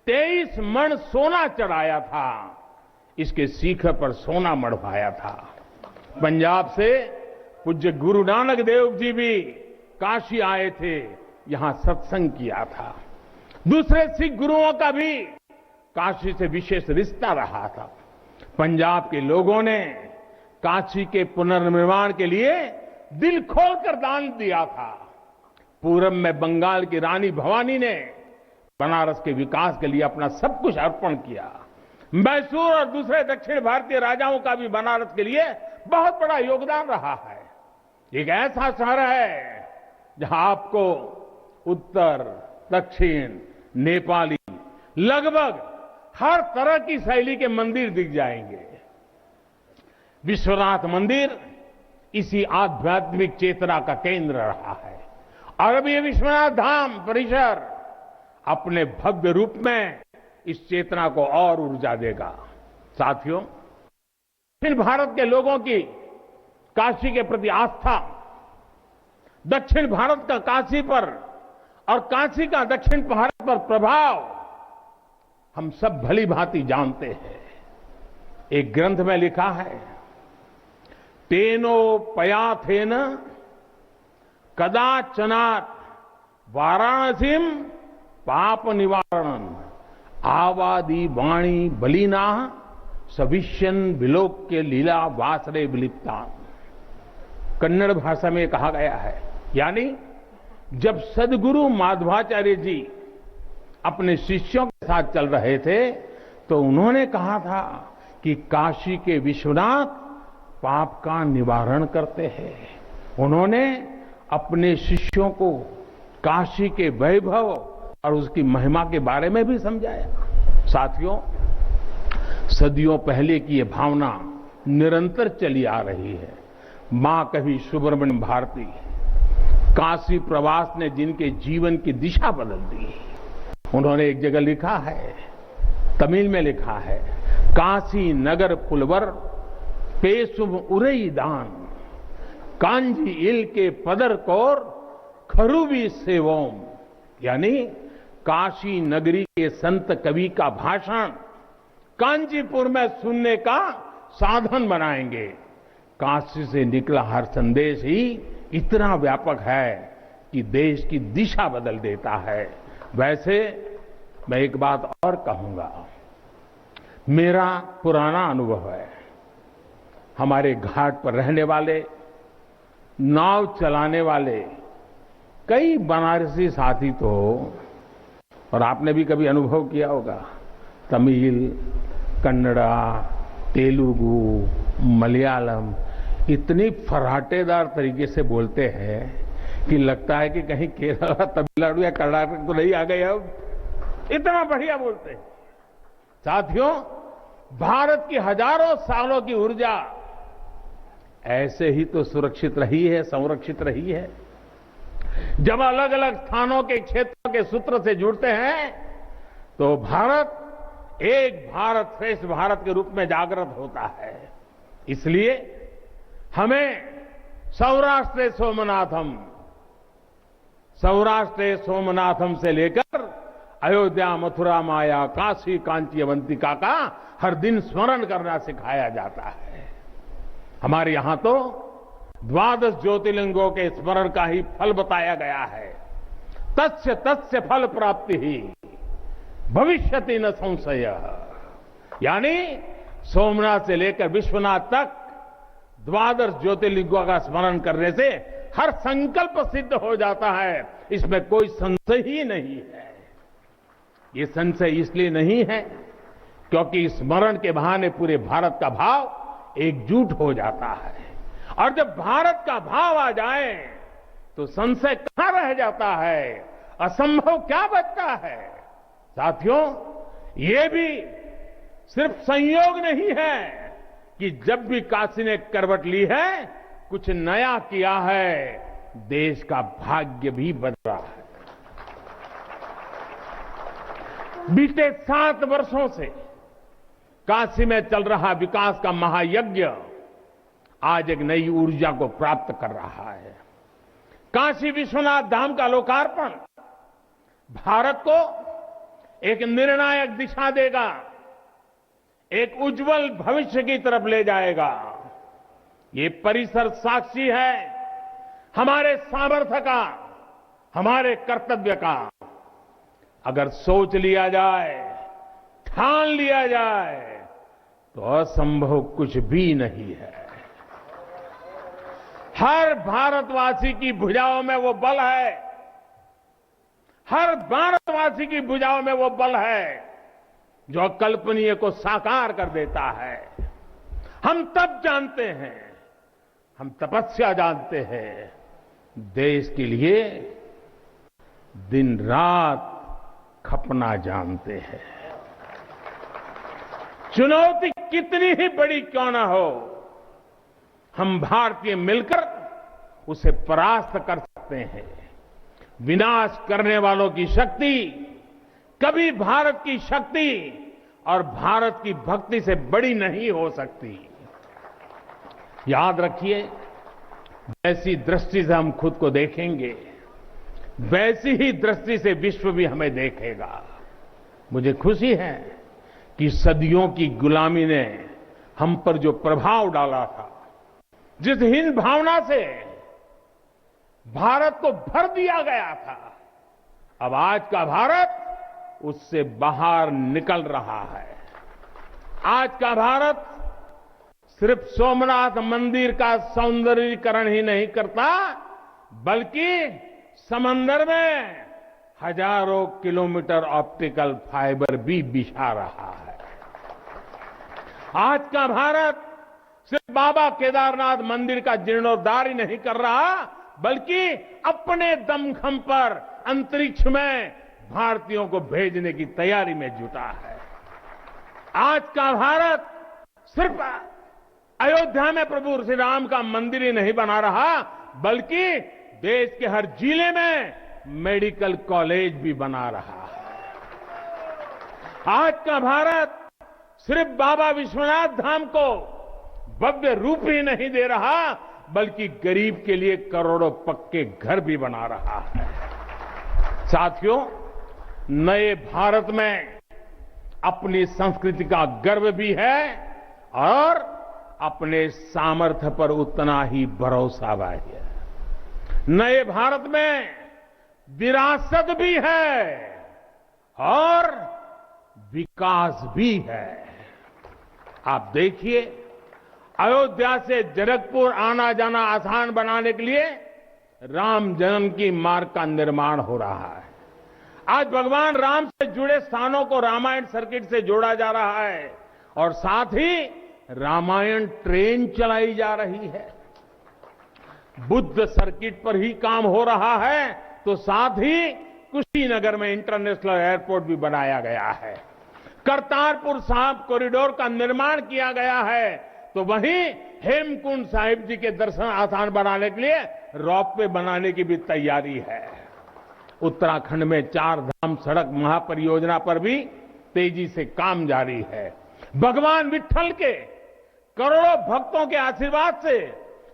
23 मन सोना चढ़ाया था, इसके शिखर पर सोना मढ़वाया था। पंजाब से पूज्य गुरु नानक देव जी भी काशी आए थे, यहां सत्संग किया था। दूसरे सिख गुरुओं का भी काशी से विशेष रिश्ता रहा था। पंजाब के लोगों ने काशी के पुनर्निर्माण के लिए दिल खोलकर दान दिया था। पूरब में बंगाल की रानी भवानी ने बनारस के विकास के लिए अपना सब कुछ अर्पण किया। मैसूर और दूसरे दक्षिण भारतीय राजाओं का भी बनारस के लिए बहुत बड़ा योगदान रहा है। एक ऐसा शहर है जहां आपको उत्तर, दक्षिण, नेपाली, लगभग हर तरह की शैली के मंदिर दिख जाएंगे। विश्वनाथ मंदिर इसी आध्यात्मिक चेतना का केंद्र रहा है और अब ये विश्वनाथ धाम परिसर अपने भव्य रूप में इस चेतना को और ऊर्जा देगा। साथियों, दक्षिण भारत के लोगों की काशी के प्रति आस्था, दक्षिण भारत का काशी पर और काशी का दक्षिण भारत पर प्रभाव हम सब भली भांति जानते हैं। एक ग्रंथ में लिखा है, तेनो पयाथेन कदाचनात् वाराणसीम पाप निवारणं आवादी वाणी बलिना सविष्यन विलोक्य लीला वासरे विलिप्ता। कन्नड़ भाषा में कहा गया है, यानी जब सदगुरु माधवाचार्य जी अपने शिष्यों के साथ चल रहे थे तो उन्होंने कहा था कि काशी के विश्वनाथ पाप का निवारण करते हैं। उन्होंने अपने शिष्यों को काशी के वैभव और उसकी महिमा के बारे में भी समझाया। साथियों, सदियों पहले की यह भावना निरंतर चली आ रही है। मां कवि सुब्रमण्यम भारती काशी प्रवास ने जिनके जीवन की दिशा बदल दी, उन्होंने एक जगह लिखा है, तमिल में लिखा है, काशी नगर पुलवर पेसुम उरई दान कांजी इल के पदर कोर खरूबी सेवोम। यानी काशी नगरी के संत कवि का भाषण कांचीपुर में सुनने का साधन बनाएंगे। काशी से निकला हर संदेश ही इतना व्यापक है कि देश की दिशा बदल देता है। वैसे मैं एक बात और कहूंगा, मेरा पुराना अनुभव है। हमारे घाट पर रहने वाले, नाव चलाने वाले कई बनारसी साथी तो, और आपने भी कभी अनुभव किया होगा, तमिल, कन्नड़ा, तेलुगु, मलयालम इतनी फर्राटेदार तरीके से बोलते हैं कि लगता है कि कहीं केरला, तमिलनाडु या कर्नाटक तो नहीं आ गए। अब इतना बढ़िया बोलते हैं। साथियों, भारत की हजारों सालों की ऊर्जा ऐसे ही तो सुरक्षित रही है, संरक्षित रही है। जब अलग अलग स्थानों के क्षेत्रों के सूत्र से जुड़ते हैं तो भारत एक भारत श्रेष्ठ भारत के रूप में जागृत होता है। इसलिए हमें सौराष्ट्र सोमनाथम से लेकर अयोध्या, मथुरा, माया, काशी, कांची, अवंतिका का हर दिन स्मरण करना सिखाया जाता है। हमारे यहां तो 12 ज्योतिर्लिंगों के स्मरण का ही फल बताया गया है। तस्य तस्य फल प्राप्ति ही भविष्यति न संशय। यानी सोमनाथ से लेकर विश्वनाथ तक 12 ज्योतिर्लिंगों का स्मरण करने से हर संकल्प सिद्ध हो जाता है, इसमें कोई संशय ही नहीं है। ये संशय इसलिए नहीं है क्योंकि स्मरण के बहाने पूरे भारत का भाव एकजुट हो जाता है, और जब भारत का भाव आ जाए तो संशय कहां रह जाता है, असंभव क्या बचता है। साथियों, ये भी सिर्फ संयोग नहीं है कि जब भी काशी ने करवट ली है, कुछ नया किया है, देश का भाग्य भी बदला है। बीते 7 वर्षों से काशी में चल रहा विकास का महायज्ञ आज एक नई ऊर्जा को प्राप्त कर रहा है। काशी विश्वनाथ धाम का लोकार्पण भारत को एक निर्णायक दिशा देगा, एक उज्जवल भविष्य की तरफ ले जाएगा। ये परिसर साक्षी है हमारे सामर्थ्य का, हमारे कर्तव्य का। अगर सोच लिया जाए, ठान लिया जाए, तो असंभव कुछ भी नहीं है। हर भारतवासी की भुजाओं में वो बल है, हर भारतवासी की भुजाओं में वो बल है जो अकल्पनीय को साकार कर देता है। हम तब जानते हैं, हम तपस्या जानते हैं, देश के लिए दिन रात खपना जानते हैं। चुनौती कितनी ही बड़ी क्यों ना हो, हम भारतीय मिलकर उसे परास्त कर सकते हैं। विनाश करने वालों की शक्ति कभी भारत की शक्ति और भारत की भक्ति से बड़ी नहीं हो सकती। याद रखिए, वैसी दृष्टि से हम खुद को देखेंगे, वैसी ही दृष्टि से विश्व भी हमें देखेगा। मुझे खुशी है कि सदियों की गुलामी ने हम पर जो प्रभाव डाला था, जिस हीन भावना से भारत को भर दिया गया था, अब आज का भारत उससे बाहर निकल रहा है। आज का भारत सिर्फ सोमनाथ मंदिर का सौंदर्यीकरण ही नहीं करता, बल्कि समंदर में हजारों किलोमीटर ऑप्टिकल फाइबर भी बिछा रहा है। आज का भारत सिर्फ बाबा केदारनाथ मंदिर का जीर्णोद्धार ही नहीं कर रहा, बल्कि अपने दमखम पर अंतरिक्ष में भारतीयों को भेजने की तैयारी में जुटा है। आज का भारत सिर्फ अयोध्या में प्रभु श्री राम का मंदिर ही नहीं बना रहा, बल्कि देश के हर जिले में मेडिकल कॉलेज भी बना रहा है। आज का भारत सिर्फ बाबा विश्वनाथ धाम को भव्य रूप ही नहीं दे रहा, बल्कि गरीब के लिए करोड़ों पक्के घर भी बना रहा है। साथियों, नए भारत में अपनी संस्कृति का गर्व भी है और अपने सामर्थ्य पर उतना ही भरोसा भी है। नए भारत में विरासत भी है और विकास भी है। आप देखिए, अयोध्या से जनकपुर आना जाना आसान बनाने के लिए राम जन्म की मार्ग का निर्माण हो रहा है। आज भगवान राम से जुड़े स्थानों को रामायण सर्किट से जोड़ा जा रहा है और साथ ही रामायण ट्रेन चलाई जा रही है। बुद्ध सर्किट पर ही काम हो रहा है, तो साथ ही कुशीनगर में इंटरनेशनल एयरपोर्ट भी बनाया गया है। करतारपुर साहिब कॉरिडोर का निर्माण किया गया है, तो वहीं हेमकुंड साहिब जी के दर्शन आसान बनाने के लिए रोपवे बनाने की भी तैयारी है। उत्तराखंड में 4 धाम सड़क महापरियोजना पर भी तेजी से काम जारी है। भगवान विट्ठल के करोड़ों भक्तों के आशीर्वाद से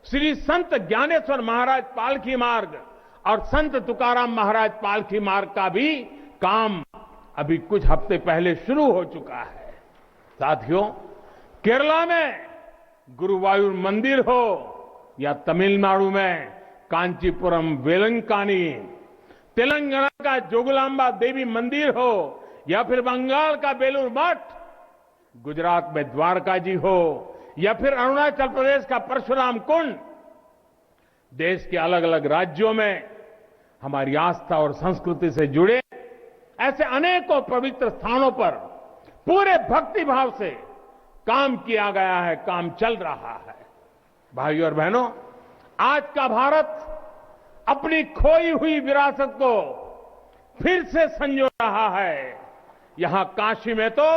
श्री संत ज्ञानेश्वर महाराज पालकी मार्ग और संत तुकाराम महाराज पालकी मार्ग का भी काम अभी कुछ हफ्ते पहले शुरू हो चुका है। साथियों, केरला में गुरुवायूर मंदिर हो या तमिलनाडु में कांचीपुरम वेलंकानी, तेलंगाना का जोगलांबा देवी मंदिर हो या फिर बंगाल का बेलूर मठ, गुजरात में द्वारका जी हो या फिर अरुणाचल प्रदेश का परशुराम कुंड, देश के अलग अलग राज्यों में हमारी आस्था और संस्कृति से जुड़े ऐसे अनेकों पवित्र स्थानों पर पूरे भक्ति भाव से काम किया गया है, काम चल रहा है। भाइयों और बहनों, आज का भारत अपनी खोई हुई विरासत को फिर से संजो रहा है। यहां काशी में तो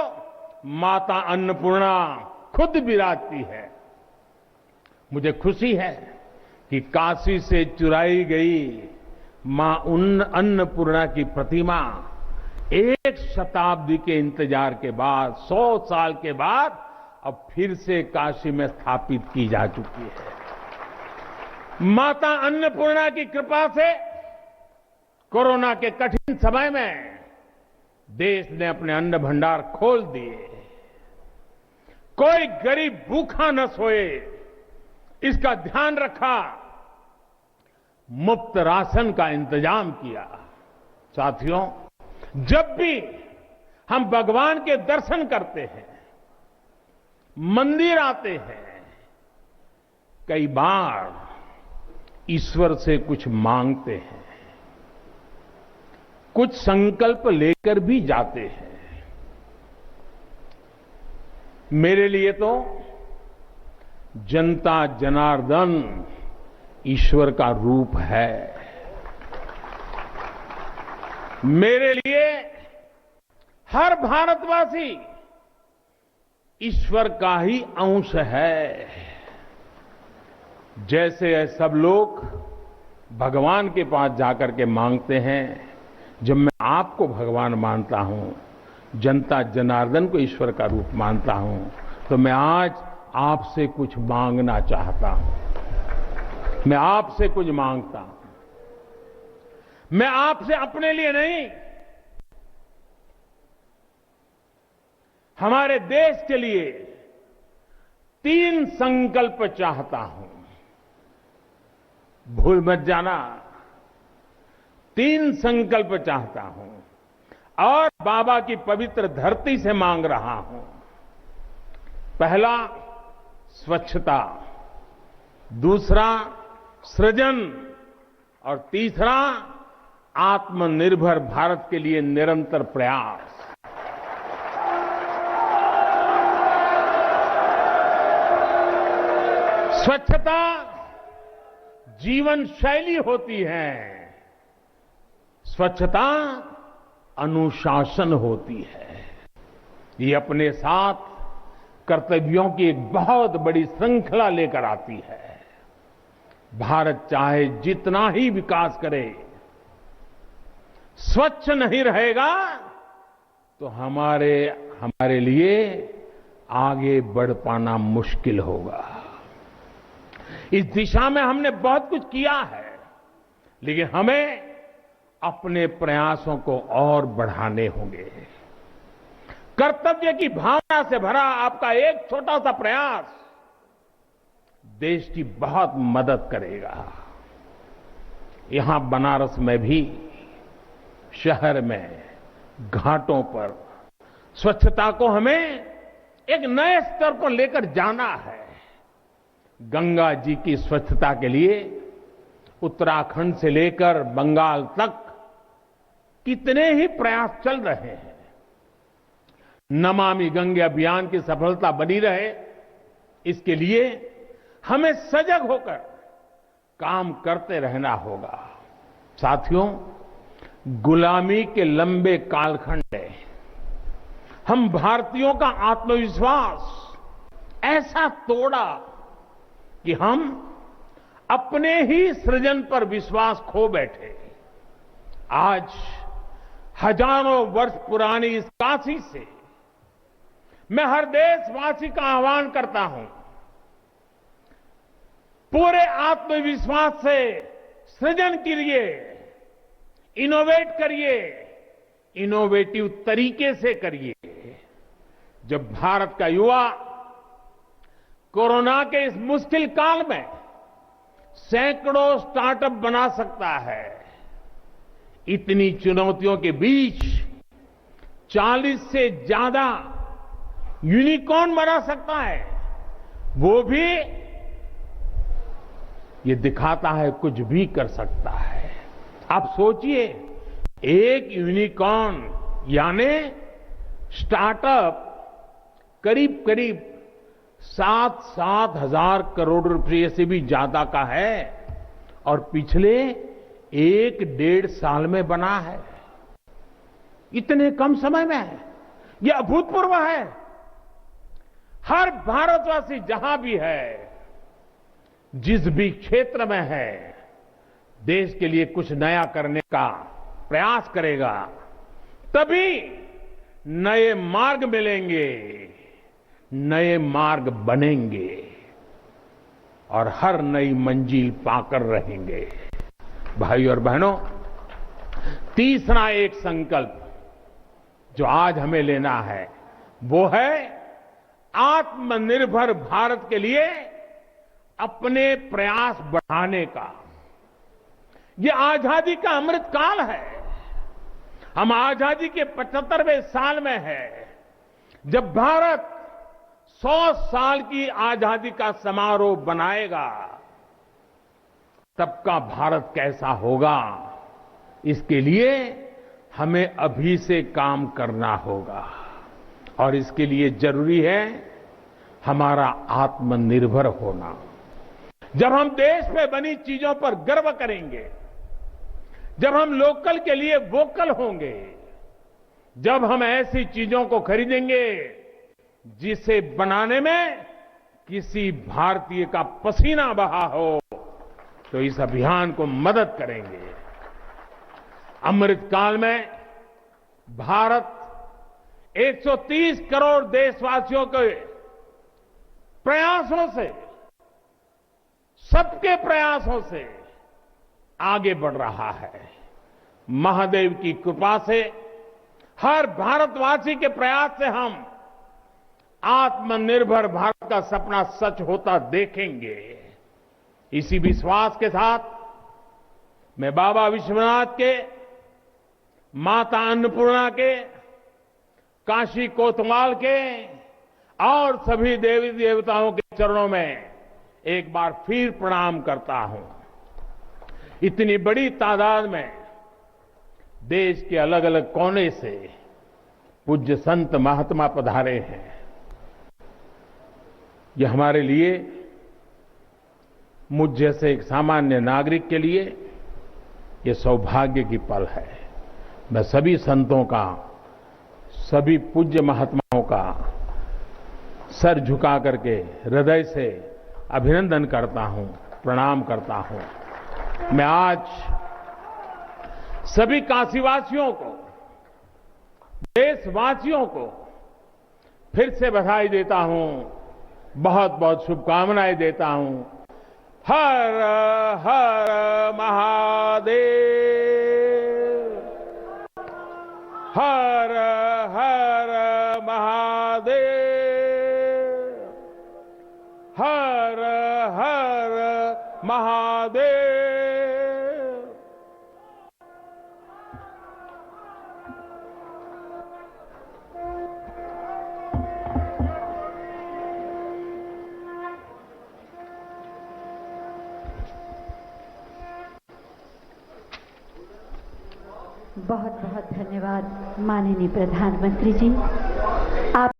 माता अन्नपूर्णा खुद विराजती है। मुझे खुशी है कि काशी से चुराई गई मां अन्नपूर्णा की प्रतिमा 1 शताब्दी के इंतजार के बाद, 100 साल के बाद अब फिर से काशी में स्थापित की जा चुकी है। माता अन्नपूर्णा की कृपा से कोरोना के कठिन समय में देश ने अपने अन्न भंडार खोल दिए, कोई गरीब भूखा न सोए इसका ध्यान रखा, मुफ्त राशन का इंतजाम किया। साथियों, जब भी हम भगवान के दर्शन करते हैं, मंदिर आते हैं, कई बार ईश्वर से कुछ मांगते हैं, कुछ संकल्प लेकर भी जाते हैं। मेरे लिए तो जनता जनार्दन ईश्वर का रूप है। मेरे लिए हर भारतवासी ईश्वर का ही अंश है। जैसे सब लोग भगवान के पास जाकर के मांगते हैं, जब मैं आपको भगवान मानता हूं, जनता जनार्दन को ईश्वर का रूप मानता हूं, तो मैं आज आपसे कुछ मांगना चाहता हूं। मैं आपसे कुछ मांगता हूं। मैं आपसे अपने लिए नहीं, हमारे देश के लिए 3 संकल्प चाहता हूं। भूल मत जाना, 3 संकल्प चाहता हूं और बाबा की पवित्र धरती से मांग रहा हूं। पहला, स्वच्छता, दूसरा, सृजन और तीसरा, आत्मनिर्भर भारत के लिए निरंतर प्रयास। स्वच्छता जीवन शैली होती है, स्वच्छता अनुशासन होती है। ये अपने साथ कर्तव्यों की एक बहुत बड़ी श्रृंखला लेकर आती है। भारत चाहे जितना ही विकास करे, स्वच्छ नहीं रहेगा तो हमारे लिए आगे बढ़ पाना मुश्किल होगा। इस दिशा में हमने बहुत कुछ किया है, लेकिन हमें अपने प्रयासों को और बढ़ाने होंगे। कर्तव्य की भावना से भरा आपका एक छोटा सा प्रयास देश की बहुत मदद करेगा। यहां बनारस में भी, शहर में, घाटों पर स्वच्छता को हमें एक नए स्तर पर लेकर जाना है। गंगा जी की स्वच्छता के लिए उत्तराखंड से लेकर बंगाल तक कितने ही प्रयास चल रहे हैं। नमामि गंगे अभियान की सफलता बनी रहे, इसके लिए हमें सजग होकर काम करते रहना होगा। साथियों, गुलामी के लंबे कालखंड में हम भारतीयों का आत्मविश्वास ऐसा तोड़ा कि हम अपने ही सृजन पर विश्वास खो बैठे। आज हजारों वर्ष पुरानी इस काशी से मैं हर देशवासी का आह्वान करता हूं, पूरे आत्मविश्वास से सृजन करिए, इनोवेट करिए, इनोवेटिव तरीके से करिए। जब भारत का युवा कोरोना के इस मुश्किल काल में सैकड़ों स्टार्टअप बना सकता है, इतनी चुनौतियों के बीच 40 से ज्यादा यूनिकॉर्न बना सकता है, वो भी ये दिखाता है कुछ भी कर सकता है। आप सोचिए, एक यूनिकॉर्न यानी स्टार्टअप करीब करीब 7 हजार करोड़ रुपए से भी ज्यादा का है और पिछले 1-1.5 साल में बना है। इतने कम समय में यह अभूतपूर्व है। हर भारतवासी जहां भी है, जिस भी क्षेत्र में है, देश के लिए कुछ नया करने का प्रयास करेगा, तभी नए मार्ग मिलेंगे, नए मार्ग बनेंगे और हर नई मंजिल पाकर रहेंगे। भाई और बहनों, तीसरा एक संकल्प जो आज हमें लेना है वो है आत्मनिर्भर भारत के लिए अपने प्रयास बढ़ाने का। ये आजादी का अमृत काल है। हम आजादी के 75वें साल में हैं। जब भारत 100 साल की आजादी का समारोह बनाएगा तब का भारत कैसा होगा, इसके लिए हमें अभी से काम करना होगा। और इसके लिए जरूरी है हमारा आत्मनिर्भर होना। जब हम देश में बनी चीजों पर गर्व करेंगे, जब हम लोकल के लिए वोकल होंगे, जब हम ऐसी चीजों को खरीदेंगे जिसे बनाने में किसी भारतीय का पसीना बहा हो, तो इस अभियान को मदद करेंगे। अमृत काल में भारत 130 करोड़ देशवासियों के प्रयासों से, सबके प्रयासों से आगे बढ़ रहा है। महादेव की कृपा से, हर भारतवासी के प्रयास से हम आत्मनिर्भर भारत का सपना सच होता देखेंगे। इसी विश्वास के साथ मैं बाबा विश्वनाथ के, माता अन्नपूर्णा के, काशी कोतवाल के और सभी देवी देवताओं के चरणों में एक बार फिर प्रणाम करता हूं। इतनी बड़ी तादाद में देश के अलग अलग कोने से पूज्य संत महात्मा पधारे हैं। ये हमारे लिए, मुझ जैसे एक सामान्य नागरिक के लिए ये सौभाग्य की पल है। मैं सभी संतों का, सभी पूज्य महात्माओं का सर झुका करके हृदय से अभिनंदन करता हूं, प्रणाम करता हूं। मैं आज सभी काशीवासियों को, देशवासियों को फिर से बधाई देता हूं, बहुत बहुत शुभकामनाएं देता हूं। हर हर महादेव, हर हर महादेव, हर हर महादेव। बहुत बहुत धन्यवाद माननीय प्रधानमंत्री जी।